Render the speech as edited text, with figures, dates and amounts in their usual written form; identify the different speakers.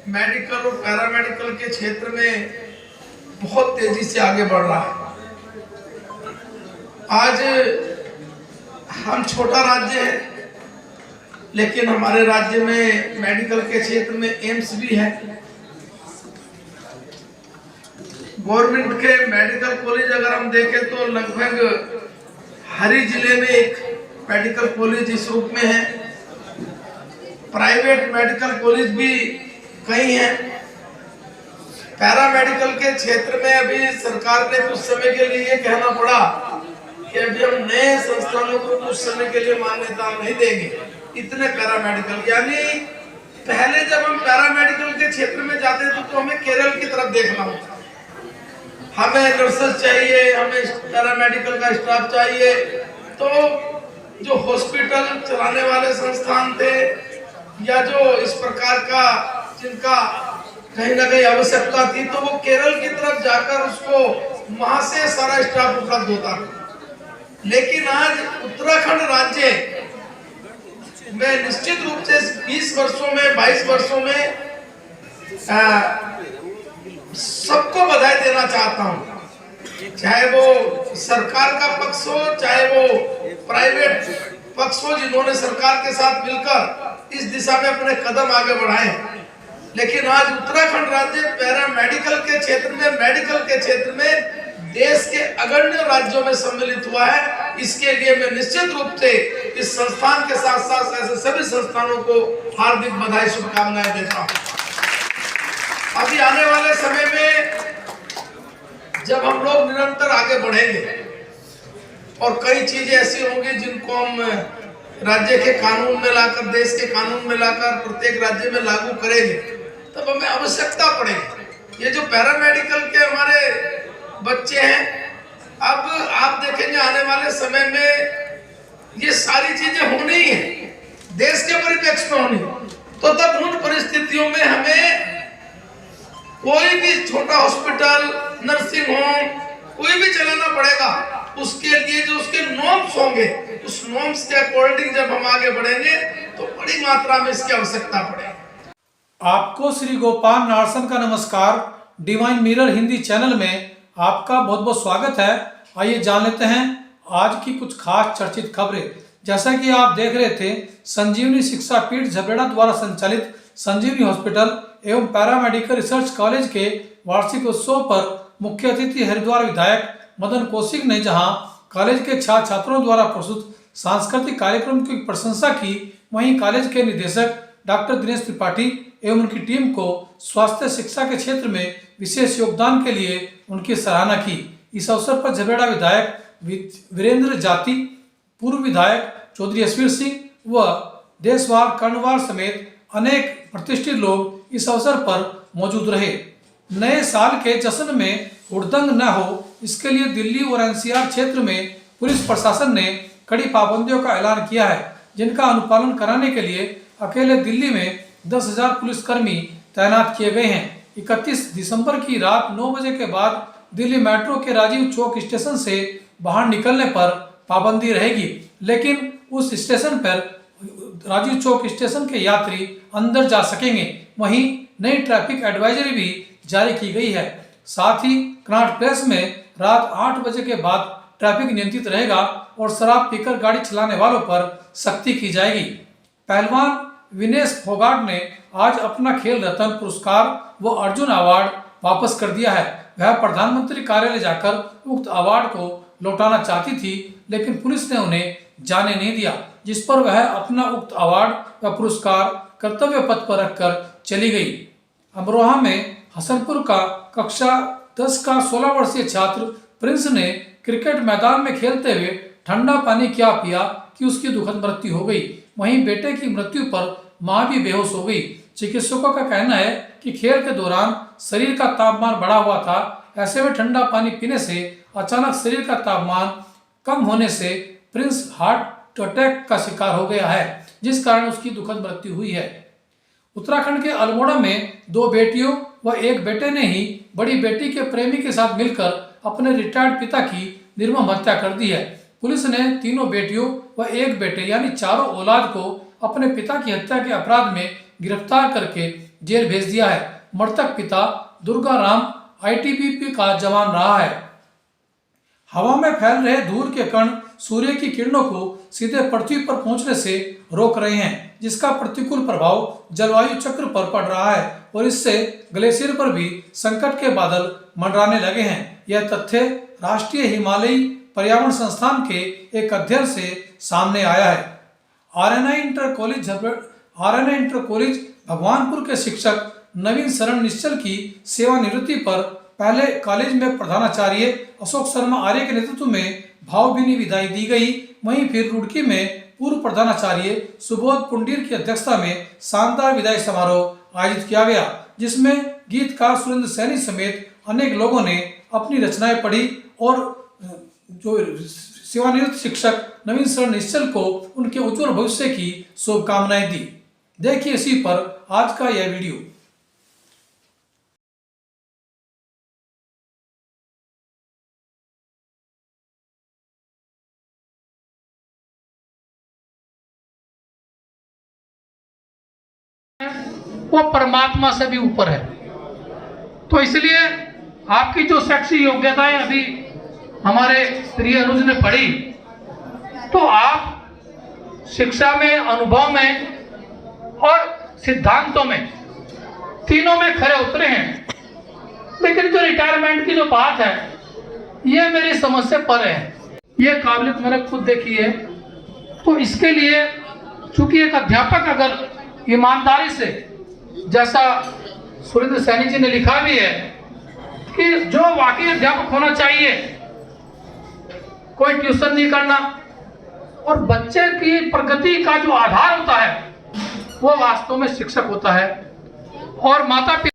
Speaker 1: Medical और paramedical के क्षेत्र में बहुत तेजी से आगे बढ़ रहा है। आज हम छोटा राज्य है, लेकिन हमारे राज्य में मेडिकल के क्षेत्र में एम्स भी है। गवर्नमेंट के मेडिकल कॉलेज अगर हम देखें तो लगभग हर ही जिले में एक मेडिकल कॉलेज इस रूप में है। प्राइवेट मेडिकल कॉलेज भी कई हैं। पैरामेडिकल के क्षेत्र में अभी सरकार ने कुछ समय के लिए कहना पड़ा कि अभी हम नए संस्थानों को कुछ समय के लिए मान्यता नहीं देंगे। इतने पैरामेडिकल, यानी पहले जब हम पैरामेडिकल के क्षेत्र में जाते थे तो हमें केरल की तरफ देखना होता, हमें नर्सेस चाहिए, हमें पैरामेडिकल का स्टाफ चाहिए। तो जो हॉस्पिटल चलाने वाले संस्थान थे या जो इस प्रकार का जिनका कहीं ना कहीं आवश्यकता थी, तो वो केरल की तरफ जाकर उसको वहां से सारा स्टाफ उपलब्ध होता था। लेकिन आज उत्तराखंड राज्य में निश्चित रूप से 20 वर्षों में 22 वर्षों में सबको बधाई देना चाहता हूं, चाहे वो सरकार का पक्ष हो चाहे वो प्राइवेट पक्ष हो, जिन्होंने सरकार के साथ मिलकर इस दिशा में अपने कदम आगे बढ़ाए। लेकिन आज उत्तराखंड राज्य पैरामेडिकल के क्षेत्र में, मेडिकल के क्षेत्र में देश के अग्रणी राज्यों में सम्मिलित हुआ है। इसके लिए मैं निश्चित रूप से इस संस्थान के साथ साथ ऐसे सभी संस्थानों को हार्दिक बधाई शुभकामनाएं देता हूं। अभी आने वाले समय में जब हम लोग निरंतर आगे बढ़ेंगे और कई चीजें ऐसी होंगी जिनको हम राज्य के कानून में लाकर, देश के कानून में लाकर प्रत्येक राज्य में लागू करेंगे, तब हमें आवश्यकता पड़ेगी। ये जो पैरामेडिकल के हमारे बच्चे हैं, अब आप देखेंगे आने वाले समय में ये सारी चीजें होनी ही है, देश के परिप्रेक्ष्य में होनी। तो तब उन परिस्थितियों में हमें कोई भी छोटा हॉस्पिटल, नर्सिंग होम कोई भी चलाना पड़ेगा। उसके लिए जो उसके नॉर्म्स होंगे, उस नॉर्म्स के अकॉर्डिंग जब हम आगे बढ़ेंगे तो बड़ी मात्रा में इसकी आवश्यकता पड़ेगी।
Speaker 2: आपको श्री गोपाल नारसन का नमस्कार। डिवाइन मिरर हिंदी चैनल में आपका बहुत बहुत स्वागत है। आइए जान लेते हैं आज की कुछ खास चर्चित खबरें। जैसा कि आप देख रहे थे, संजीवनी शिक्षा पीठ झबरेड़ा द्वारा संचालित संजीवनी हॉस्पिटल एवं पैरामेडिकल रिसर्च कॉलेज के वार्षिक उत्सव पर मुख्य अतिथि हरिद्वार विधायक मदन कौशिक ने जहां कॉलेज के छात्र छात्रों द्वारा प्रस्तुत सांस्कृतिक कार्यक्रम की प्रशंसा की, वहीं कॉलेज के निदेशक डॉक्टर दिनेश त्रिपाठी एवं उनकी टीम को स्वास्थ्य शिक्षा के क्षेत्र में विशेष योगदान के लिए उनकी सराहना की। इस अवसर पर झबरेड़ा विधायक वीरेंद्र जाति, पूर्व विधायक चौधरी यशवीर सिंह व देशवाल कर्णवाल समेत अनेक प्रतिष्ठित लोग इस अवसर पर मौजूद रहे। नए साल के जश्न में हुड़दंग न हो, इसके लिए दिल्ली और एनसीआर क्षेत्र में पुलिस प्रशासन ने कड़ी पाबंदियों का ऐलान किया है, जिनका अनुपालन कराने के लिए अकेले दिल्ली में 10,000 पुलिसकर्मी तैनात किए गए हैं। 31 दिसंबर की रात 9 बजे के बाद दिल्ली मेट्रो के राजीव चौक स्टेशन से बाहर निकलने पर पाबंदी रहेगी, लेकिन उस स्टेशन पर राजीव चौक स्टेशन के यात्री अंदर जा सकेंगे। वहीं नई ट्रैफिक एडवाइजरी भी जारी की गई है। साथ ही कनॉट प्लेस में रात 8 बजे के बाद ट्रैफिक नियंत्रित रहेगा और शराब पीकर गाड़ी चलाने वालों पर सख्ती की जाएगी। पहलवान विनेश फोगाट ने आज अपना खेल रत्न पुरस्कार व अर्जुन अवार्ड वापस कर दिया है। वह प्रधानमंत्री कार्यालय जाकर उक्त अवार्ड को लौटाना चाहती थी, लेकिन पुलिस ने उन्हें जाने नहीं दिया, जिस पर वह अपना उक्त अवार्ड व पुरस्कार कर्तव्य पथ पर रखकर चली गई। अमरोहा में हसनपुर का कक्षा 10 का 16 वर्षीय छात्र प्रिंस ने क्रिकेट मैदान में खेलते हुए ठंडा पानी क्या पिया कि उसकी दुखद मृत्यु हो गई। वहीं बेटे की मृत्यु पर मां भी बेहोश हो गई। चिकित्सकों का कहना है कि खेल के दौरान शरीर का तापमान बढ़ा हुआ था। ऐसे में ठंडा पानी पीने से अचानक शरीर का तापमान कम होने से प्रिंस हार्ट अटैक का शिकार हो गया है, जिस कारण उसकी दुखद मृत्यु हुई है। उत्तराखंड के अल्मोड़ा में 2 बेटियों व 1 बेटे ने ही बड़ी बेटी के प्रेमी के साथ मिलकर अपने रिटायर्ड पिता की निर्मम हत्या कर दी है। पुलिस ने तीनों बेटियों व 1 बेटे यानी चारों औलाद को अपने पिता की हत्या के अपराध में गिरफ्तार करके जेल भेज दिया है। मृतक पिता दुर्गा राम आईटीबीपी का जवान रहा है। हवा में फैल रहे धूल के कण सूर्य की किरणों को सीधे पृथ्वी पर पहुंचने से रोक रहे हैं, जिसका प्रतिकूल प्रभाव जलवायु चक्र पर पड़ रहा है और इससे ग्लेशियर पर भी संकट के बादल मंडराने लगे हैं। यह तथ्य राष्ट्रीय हिमालयी पर्यावरण संस्थान के एक अध्ययन से सामने आया है। आरएनआई इंटर कॉलेज भगवानपुर के शिक्षक नवीन शरण निश्चल की सेवानिवृत्ति पर पहले कॉलेज में प्रधानाचार्य अशोक शर्मा आर्य के नेतृत्व में भावभीनी विदाई दी गई। वहीं फिर रुड़की में पूर्व प्रधानाचार्य सुबोध पुंडीर की अध्यक्षता में शानदार विदाई समारोह आयोजित किया गया, जिसमें गीतकार सुरेंद्र सैनी समेत अनेक लोगों ने अपनी रचनाएं पढ़ी और जो सेवानिवृत्त शिक्षक नवीन शरण निश्चल को उनके उज्जवल भविष्य की शुभकामनाएं दी। देखिए इसी पर आज का यह वीडियो।
Speaker 3: वो परमात्मा से भी ऊपर है। तो इसलिए आपकी जो शैक्षिक योग्यताएं अभी हमारे प्रिय अनुज ने पढ़ी, तो आप शिक्षा में, अनुभव में और सिद्धांतों में, तीनों में खरे उतरे हैं। लेकिन जो रिटायरमेंट की जो बात है, ये मेरी समझ से परे है। ये काबिलियत मैंने खुद देखी है। तो इसके लिए चूंकि एक अध्यापक अगर ईमानदारी से, जैसा सुरेंद्र सैनी जी ने लिखा भी है कि जो वाकई अध्यापक होना चाहिए, कोई ट्यूशन नहीं करना, और बच्चे की प्रगति का जो आधार होता है वो वास्तव में शिक्षक होता है। और माता पिता